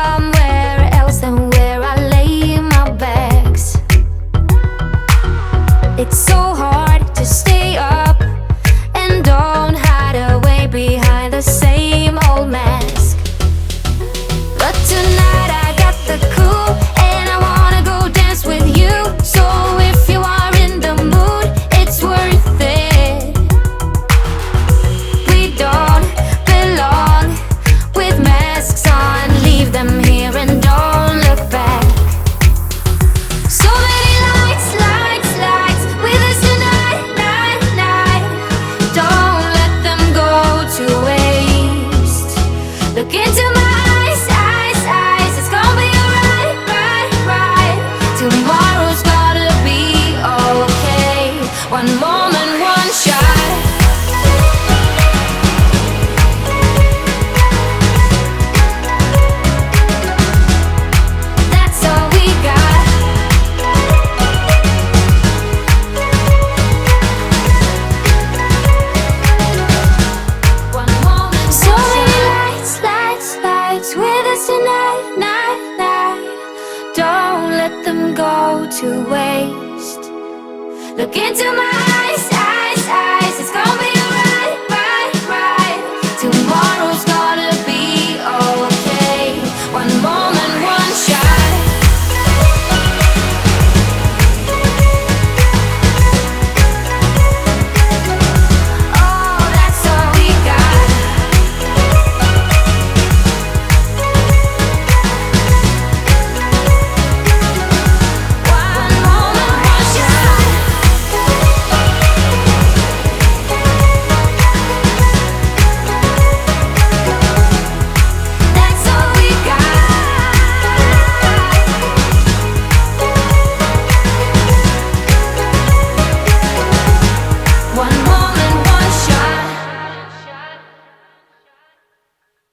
somewhere else than where I lay my bags. It's so hard to stay up and don't hide away behind the same old mask. But tonight I got the cool and I wanna go dance with you. So if you are in the mood, it's worth it. We don't belong with masks on. Leave them here and don't look back. So many lights, lights, lights with us tonight, night, night. Don't let them go to waste. Look into my eyes, eyes, eyes. It's gonna be alright, right, right. Tomorrow's gotta be okay. One moment, one shot. That's all we got. One moment, so many lights, lights, lights with us tonight, night, night. Don't let them go to waste. Look into my eyes.